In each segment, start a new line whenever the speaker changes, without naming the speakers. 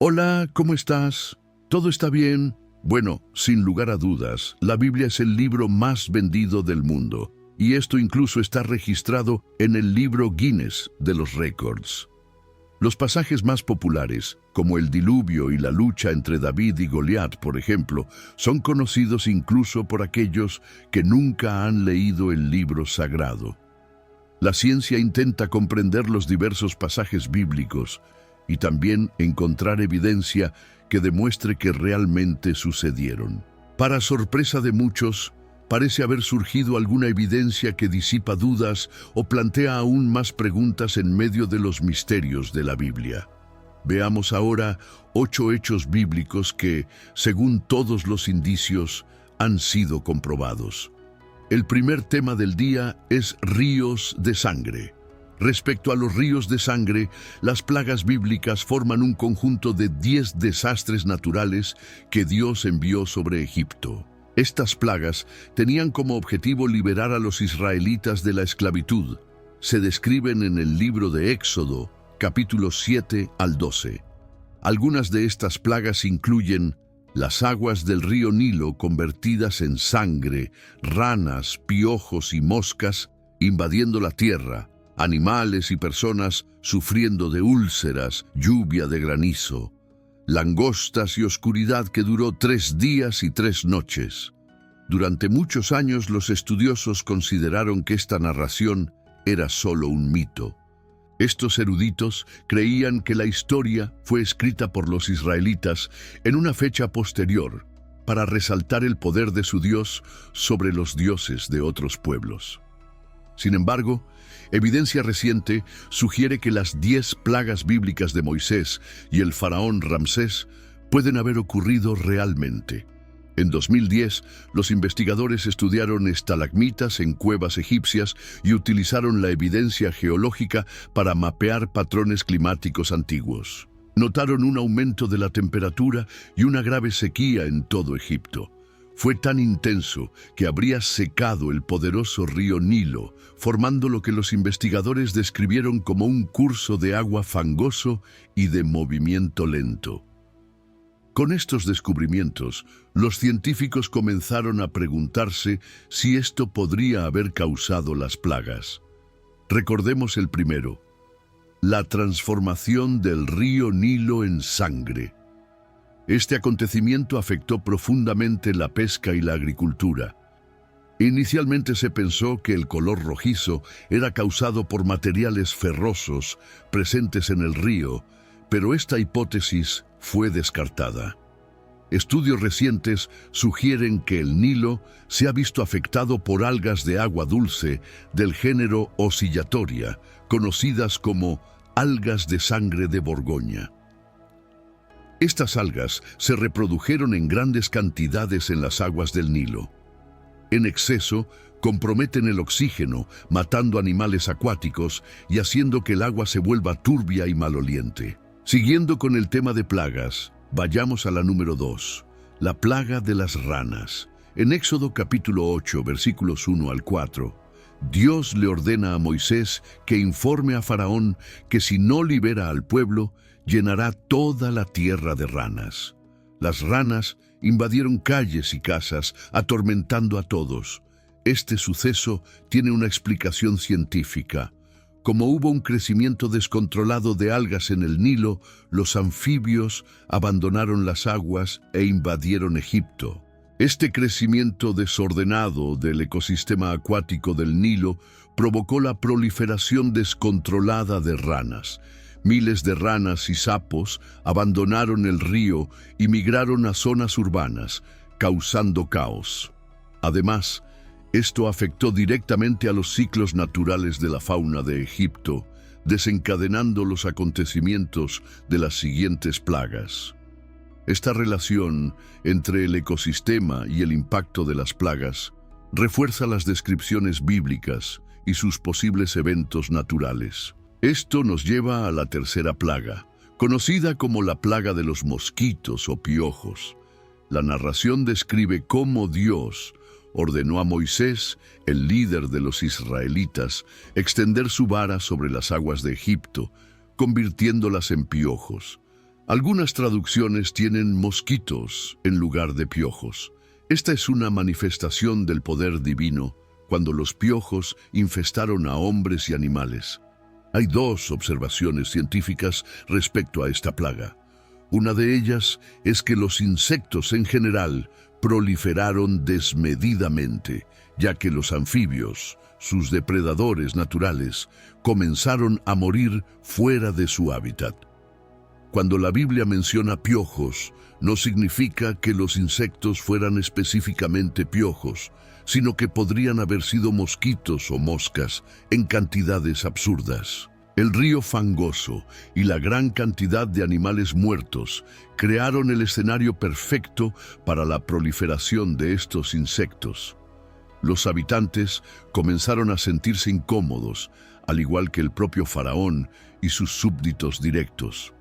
Hola, ¿cómo estás? ¿Todo está bien? Bueno, sin lugar a dudas, la Biblia es el libro más vendido del mundo, y esto incluso está registrado en el libro Guinness de los récords. Los pasajes más populares, como el diluvio y la lucha entre David y Goliat, por ejemplo, son conocidos incluso por aquellos que nunca han leído el libro sagrado. La ciencia intenta comprender los diversos pasajes bíblicos y también encontrar evidencia que demuestre que realmente sucedieron. Para sorpresa de muchos, parece haber surgido alguna evidencia que disipa dudas o plantea aún más preguntas en medio de los misterios de la Biblia. Veamos ahora 8 hechos bíblicos que, según todos los indicios, han sido comprobados. El primer tema del día es ríos de sangre. Respecto a los ríos de sangre, las plagas bíblicas forman un conjunto de 10 desastres naturales que Dios envió sobre Egipto. Estas plagas tenían como objetivo liberar a los israelitas de la esclavitud. Se describen en el libro de Éxodo, capítulos 7 al 12. Algunas de estas plagas incluyen las aguas del río Nilo convertidas en sangre, ranas, piojos y moscas invadiendo la tierra, animales y personas sufriendo de úlceras, lluvia de granizo, langostas y oscuridad que duró 3 días y 3 noches. Durante muchos años los estudiosos consideraron que esta narración era solo un mito. Estos eruditos creían que la historia fue escrita por los israelitas en una fecha posterior para resaltar el poder de su Dios sobre los dioses de otros pueblos. Sin embargo, evidencia reciente sugiere que las 10 plagas bíblicas de Moisés y el faraón Ramsés pueden haber ocurrido realmente. En 2010, los investigadores estudiaron estalagmitas en cuevas egipcias y utilizaron la evidencia geológica para mapear patrones climáticos antiguos. Notaron un aumento de la temperatura y una grave sequía en todo Egipto. Fue tan intenso que habría secado el poderoso río Nilo, formando lo que los investigadores describieron como un curso de agua fangoso y de movimiento lento. Con estos descubrimientos, los científicos comenzaron a preguntarse si esto podría haber causado las plagas. Recordemos el primero: la transformación del río Nilo en sangre. Este acontecimiento afectó profundamente la pesca y la agricultura. Inicialmente se pensó que el color rojizo era causado por materiales ferrosos presentes en el río, pero esta hipótesis fue descartada. Estudios recientes sugieren que el Nilo se ha visto afectado por algas de agua dulce del género Oscillatoria, conocidas como algas de sangre de Borgoña. Estas algas se reprodujeron en grandes cantidades en las aguas del Nilo. En exceso, comprometen el oxígeno, matando animales acuáticos y haciendo que el agua se vuelva turbia y maloliente. Siguiendo con el tema de plagas, vayamos a la número 2, la plaga de las ranas. En Éxodo capítulo 8, versículos 1 al 4, Dios le ordena a Moisés que informe a Faraón que si no libera al pueblo, llenará toda la tierra de ranas. Las ranas invadieron calles y casas, atormentando a todos. Este suceso tiene una explicación científica. Como hubo un crecimiento descontrolado de algas en el Nilo, los anfibios abandonaron las aguas e invadieron Egipto. Este crecimiento desordenado del ecosistema acuático del Nilo provocó la proliferación descontrolada de ranas. Miles de ranas y sapos abandonaron el río y migraron a zonas urbanas, causando caos. Además, esto afectó directamente a los ciclos naturales de la fauna de Egipto, desencadenando los acontecimientos de las siguientes plagas. Esta relación entre el ecosistema y el impacto de las plagas refuerza las descripciones bíblicas y sus posibles eventos naturales. Esto nos lleva a la tercera plaga, conocida como la plaga de los mosquitos o piojos. La narración describe cómo Dios ordenó a Moisés, el líder de los israelitas, extender su vara sobre las aguas de Egipto, convirtiéndolas en piojos. Algunas traducciones tienen mosquitos en lugar de piojos. Esta es una manifestación del poder divino cuando los piojos infestaron a hombres y animales. Hay dos observaciones científicas respecto a esta plaga. Una de ellas es que los insectos en general proliferaron desmedidamente, ya que los anfibios, sus depredadores naturales, comenzaron a morir fuera de su hábitat. Cuando la Biblia menciona piojos, no significa que los insectos fueran específicamente piojos, sino que podrían haber sido mosquitos o moscas en cantidades absurdas. El río fangoso y la gran cantidad de animales muertos crearon el escenario perfecto para la proliferación de estos insectos. Los habitantes comenzaron a sentirse incómodos, al igual que el propio faraón y sus súbditos directos.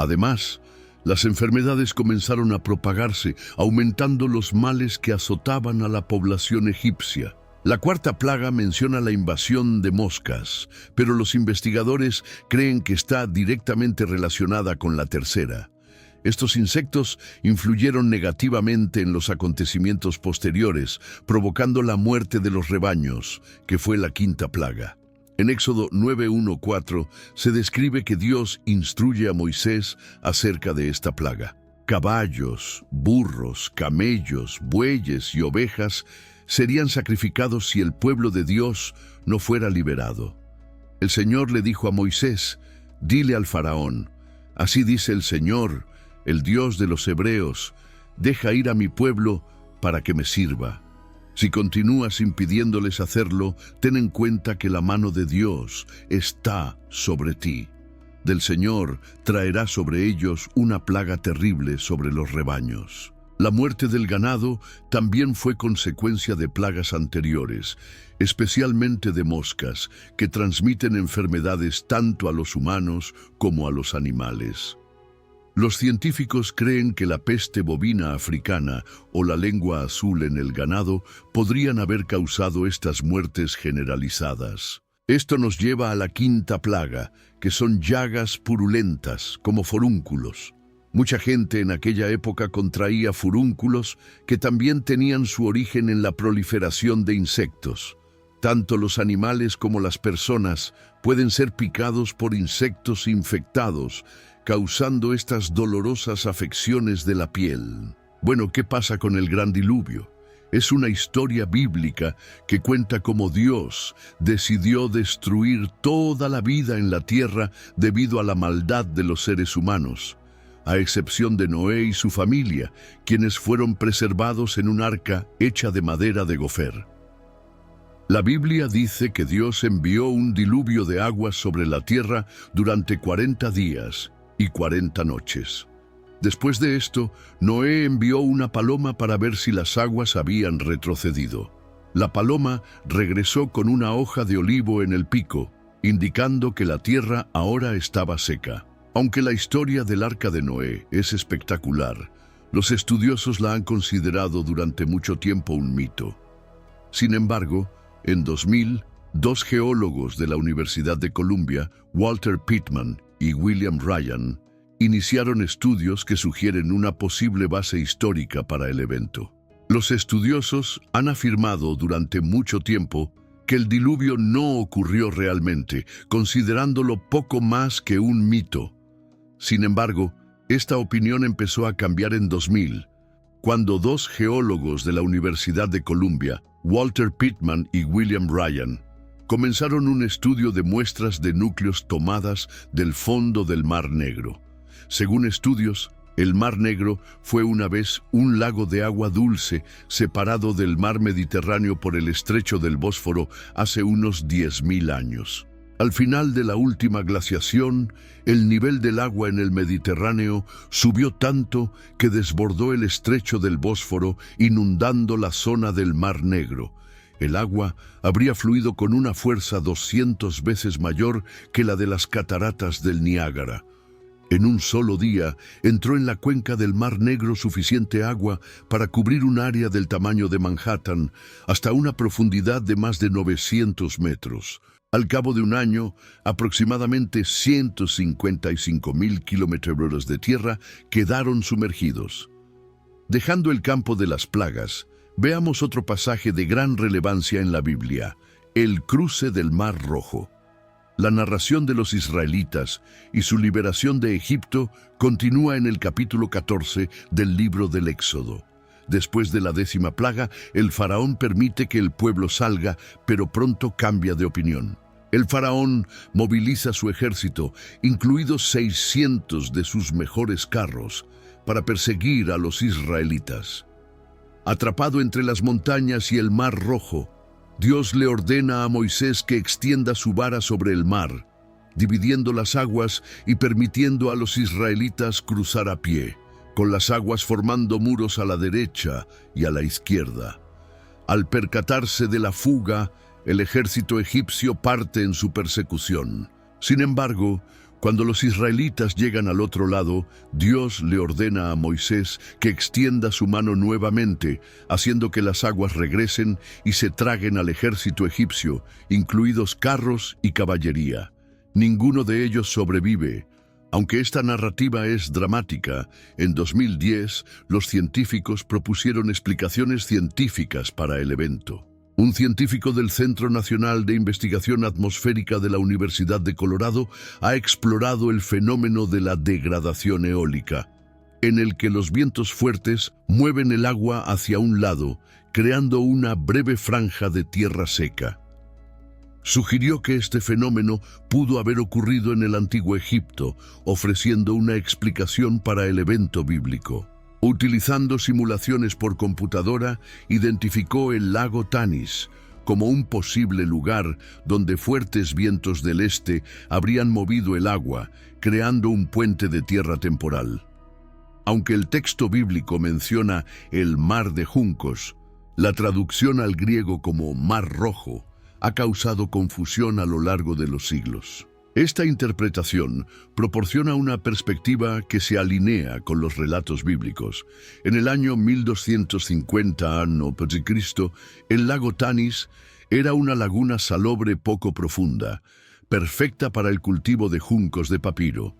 Además, las enfermedades comenzaron a propagarse, aumentando los males que azotaban a la población egipcia. La cuarta plaga menciona la invasión de moscas, pero los investigadores creen que está directamente relacionada con la tercera. Estos insectos influyeron negativamente en los acontecimientos posteriores, provocando la muerte de los rebaños, que fue la quinta plaga. En Éxodo 9:1-4 se describe que Dios instruye a Moisés acerca de esta plaga. Caballos, burros, camellos, bueyes y ovejas serían sacrificados si el pueblo de Dios no fuera liberado. El Señor le dijo a Moisés: «Dile al faraón, así dice el Señor, el Dios de los hebreos, deja ir a mi pueblo para que me sirva. Si continúas impidiéndoles hacerlo, ten en cuenta que la mano de Dios está sobre ti. Del Señor traerá sobre ellos una plaga terrible sobre los rebaños». La muerte del ganado también fue consecuencia de plagas anteriores, especialmente de moscas, que transmiten enfermedades tanto a los humanos como a los animales. Los científicos creen que la peste bovina africana o la lengua azul en el ganado podrían haber causado estas muertes generalizadas. Esto nos lleva a la quinta plaga, que son llagas purulentas, como forúnculos. Mucha gente en aquella época contraía furúnculos que también tenían su origen en la proliferación de insectos. Tanto los animales como las personas pueden ser picados por insectos infectados, causando estas dolorosas afecciones de la piel. Bueno, ¿qué pasa con el gran diluvio? Es una historia bíblica que cuenta cómo Dios decidió destruir toda la vida en la tierra debido a la maldad de los seres humanos, a excepción de Noé y su familia, quienes fueron preservados en un arca hecha de madera de gofer. La Biblia dice que Dios envió un diluvio de aguas sobre la tierra durante 40 días y 40 noches. Después de esto, Noé envió una paloma para ver si las aguas habían retrocedido. La paloma regresó con una hoja de olivo en el pico, indicando que la tierra ahora estaba seca. Aunque la historia del arca de Noé es espectacular, los estudiosos la han considerado durante mucho tiempo un mito. Sin embargo, en 2000, dos geólogos de la Universidad de Columbia, Walter Pittman y William Ryan, iniciaron estudios que sugieren una posible base histórica para el evento. Los estudiosos han afirmado durante mucho tiempo que el diluvio no ocurrió realmente, considerándolo poco más que un mito. Sin embargo, esta opinión empezó a cambiar en 2000, cuando dos geólogos de la Universidad de Columbia, Walter Pittman y William Ryan, comenzaron un estudio de muestras de núcleos tomadas del fondo del Mar Negro. Según estudios, el Mar Negro fue una vez un lago de agua dulce separado del mar Mediterráneo por el estrecho del Bósforo hace unos 10.000 años. Al final de la última glaciación, el nivel del agua en el Mediterráneo subió tanto que desbordó el estrecho del Bósforo, inundando la zona del Mar Negro. El agua habría fluido con una fuerza 200 veces mayor que la de las cataratas del Niágara. En un solo día entró en la cuenca del Mar Negro suficiente agua para cubrir un área del tamaño de Manhattan hasta una profundidad de más de 900 metros. Al cabo de un año, aproximadamente 155.000 kilómetros de tierra quedaron sumergidos. Dejando el campo de las plagas, veamos otro pasaje de gran relevancia en la Biblia, el cruce del Mar Rojo. La narración de los israelitas y su liberación de Egipto continúa en el capítulo 14 del libro del Éxodo. Después de la 10ª plaga, el faraón permite que el pueblo salga, pero pronto cambia de opinión. El faraón moviliza su ejército, incluidos 600 de sus mejores carros, para perseguir a los israelitas. Atrapado entre las montañas y el Mar Rojo, Dios le ordena a Moisés que extienda su vara sobre el mar, dividiendo las aguas y permitiendo a los israelitas cruzar a pie, con las aguas formando muros a la derecha y a la izquierda. Al percatarse de la fuga, el ejército egipcio parte en su persecución. Sin embargo, cuando los israelitas llegan al otro lado, Dios le ordena a Moisés que extienda su mano nuevamente, haciendo que las aguas regresen y se traguen al ejército egipcio, incluidos carros y caballería. Ninguno de ellos sobrevive. Aunque esta narrativa es dramática, en 2010 los científicos propusieron explicaciones científicas para el evento. Un científico del Centro Nacional de Investigación Atmosférica de la Universidad de Colorado ha explorado el fenómeno de la degradación eólica, en el que los vientos fuertes mueven el agua hacia un lado, creando una breve franja de tierra seca. Sugirió que este fenómeno pudo haber ocurrido en el antiguo Egipto, ofreciendo una explicación para el evento bíblico. Utilizando simulaciones por computadora, identificó el lago Tanis como un posible lugar donde fuertes vientos del este habrían movido el agua, creando un puente de tierra temporal. Aunque el texto bíblico menciona el Mar de Juncos, la traducción al griego como Mar Rojo ha causado confusión a lo largo de los siglos. Esta interpretación proporciona una perspectiva que se alinea con los relatos bíblicos. En el año 1250 a.C., el lago Tanis era una laguna salobre poco profunda, perfecta para el cultivo de juncos de papiro.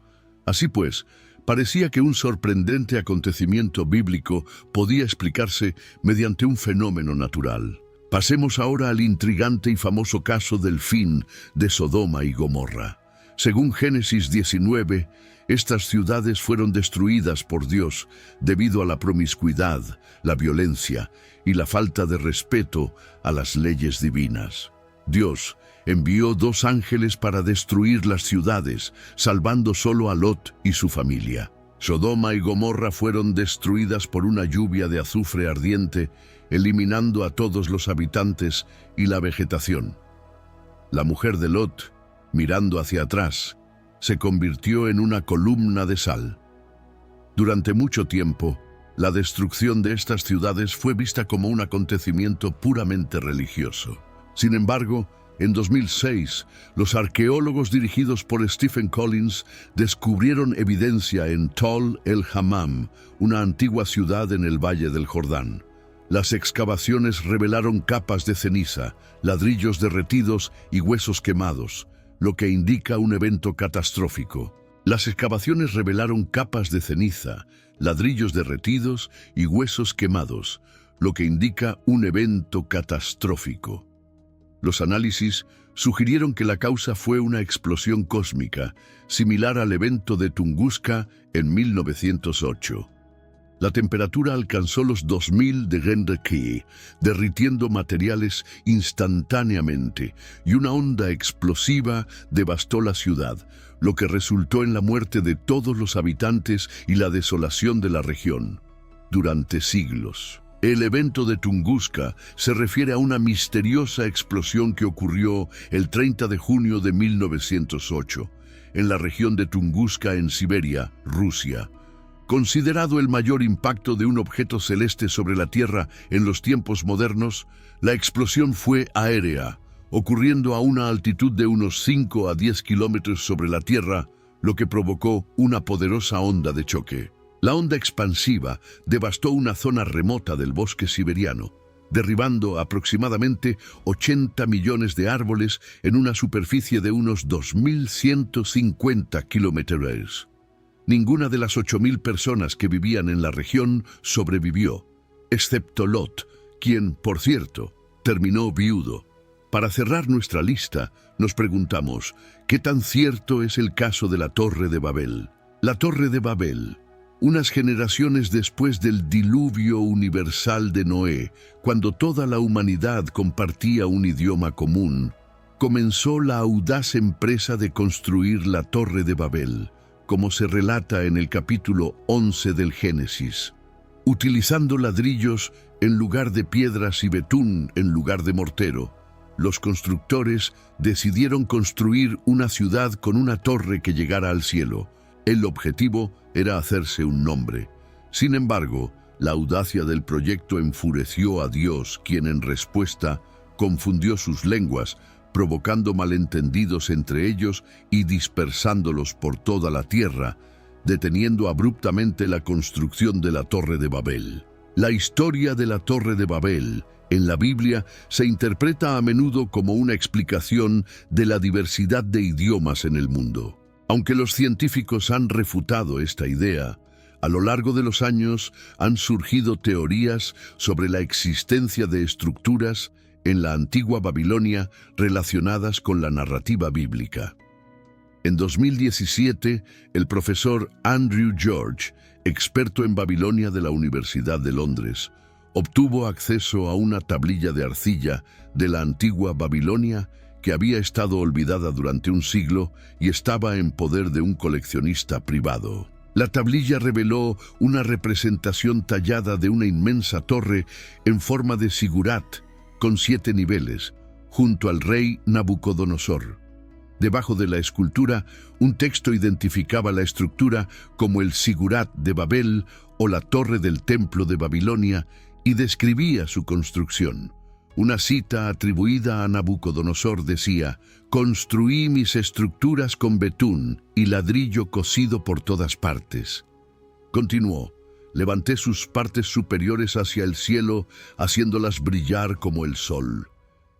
Así pues, parecía que un sorprendente acontecimiento bíblico podía explicarse mediante un fenómeno natural. Pasemos ahora al intrigante y famoso caso del fin de Sodoma y Gomorra. Según Génesis 19, estas ciudades fueron destruidas por Dios debido a la promiscuidad, la violencia y la falta de respeto a las leyes divinas. Dios envió 2 ángeles para destruir las ciudades, salvando solo a Lot y su familia. Sodoma y Gomorra fueron destruidas por una lluvia de azufre ardiente, eliminando a todos los habitantes y la vegetación. La mujer de Lot, mirando hacia atrás, se convirtió en una columna de sal. Durante mucho tiempo, la destrucción de estas ciudades fue vista como un acontecimiento puramente religioso. Sin embargo, en 2006, los arqueólogos dirigidos por Stephen Collins descubrieron evidencia en Tol el-Hammam, una antigua ciudad en el Valle del Jordán. Las excavaciones revelaron capas de ceniza, ladrillos derretidos y huesos quemados, lo que indica un evento catastrófico. Las excavaciones revelaron capas de ceniza, ladrillos derretidos y huesos quemados, lo que indica un evento catastrófico. Los análisis sugirieron que la causa fue una explosión cósmica, similar al evento de Tunguska en 1908. La temperatura alcanzó los 2000 degrees Celsius, derritiendo materiales instantáneamente, y una onda explosiva devastó la ciudad, lo que resultó en la muerte de todos los habitantes y la desolación de la región durante siglos. El evento de Tunguska se refiere a una misteriosa explosión que ocurrió el 30 de junio de 1908, en la región de Tunguska en Siberia, Rusia. Considerado el mayor impacto de un objeto celeste sobre la Tierra en los tiempos modernos, la explosión fue aérea, ocurriendo a una altitud de unos 5 a 10 kilómetros sobre la Tierra, lo que provocó una poderosa onda de choque. La onda expansiva devastó una zona remota del bosque siberiano. derribando aproximadamente 80 millones de árboles en una superficie de unos 2.150 kilómetros. Ninguna de las 8.000 personas que vivían en la región sobrevivió, excepto Lot, quien, por cierto, terminó viudo. Para cerrar nuestra lista, nos preguntamos, ¿qué tan cierto es el caso de la Torre de Babel? La Torre de Babel, unas generaciones después del diluvio universal de Noé, cuando toda la humanidad compartía un idioma común, comenzó la audaz empresa de construir la Torre de Babel, como se relata en el capítulo 11 del Génesis. Utilizando ladrillos en lugar de piedras y betún en lugar de mortero, los constructores decidieron construir una ciudad con una torre que llegara al cielo. El objetivo era hacerse un nombre. Sin embargo, la audacia del proyecto enfureció a Dios, quien en respuesta confundió sus lenguas, provocando malentendidos entre ellos y dispersándolos por toda la tierra, deteniendo abruptamente la construcción de la Torre de Babel. La historia de la Torre de Babel en la Biblia se interpreta a menudo como una explicación de la diversidad de idiomas en el mundo. Aunque los científicos han refutado esta idea, a lo largo de los años han surgido teorías sobre la existencia de estructuras en la antigua Babilonia relacionadas con la narrativa bíblica. En 2017, el profesor Andrew George, experto en Babilonia de la Universidad de Londres, obtuvo acceso a una tablilla de arcilla de la antigua Babilonia que había estado olvidada durante un siglo y estaba en poder de un coleccionista privado. La tablilla reveló una representación tallada de una inmensa torre en forma de sigurat, con 7 niveles, junto al rey Nabucodonosor. Debajo de la escultura, un texto identificaba la estructura como el Sigurat de Babel o la Torre del Templo de Babilonia y describía su construcción. Una cita atribuida a Nabucodonosor decía: «Construí mis estructuras con betún y ladrillo cocido por todas partes». Continuó: «Levanté sus partes superiores hacia el cielo, haciéndolas brillar como el sol».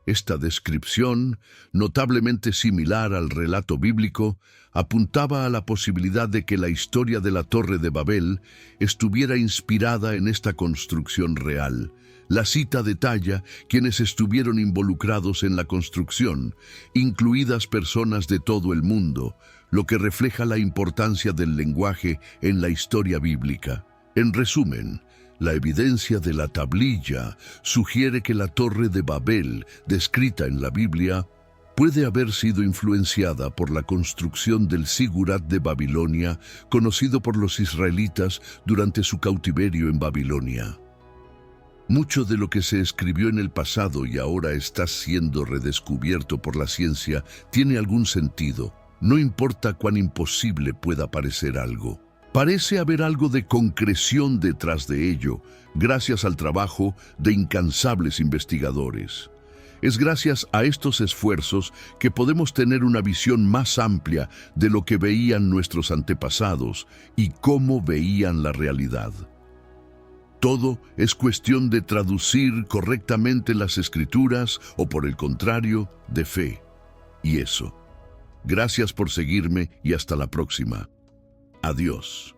Esta descripción, notablemente similar al relato bíblico, apuntaba a la posibilidad de que la historia de la Torre de Babel estuviera inspirada en esta construcción real. La cita detalla quienes estuvieron involucrados en la construcción, incluidas personas de todo el mundo, lo que refleja la importancia del lenguaje en la historia bíblica. En resumen, la evidencia de la tablilla sugiere que la Torre de Babel, descrita en la Biblia, puede haber sido influenciada por la construcción del Sigurat de Babilonia, conocido por los israelitas durante su cautiverio en Babilonia. Mucho de lo que se escribió en el pasado y ahora está siendo redescubierto por la ciencia tiene algún sentido, no importa cuán imposible pueda parecer algo. Parece haber algo de concreción detrás de ello, gracias al trabajo de incansables investigadores. Es gracias a estos esfuerzos que podemos tener una visión más amplia de lo que veían nuestros antepasados y cómo veían la realidad. Todo es cuestión de traducir correctamente las Escrituras o, por el contrario, de fe. Y eso. Gracias por seguirme y hasta la próxima. Adiós.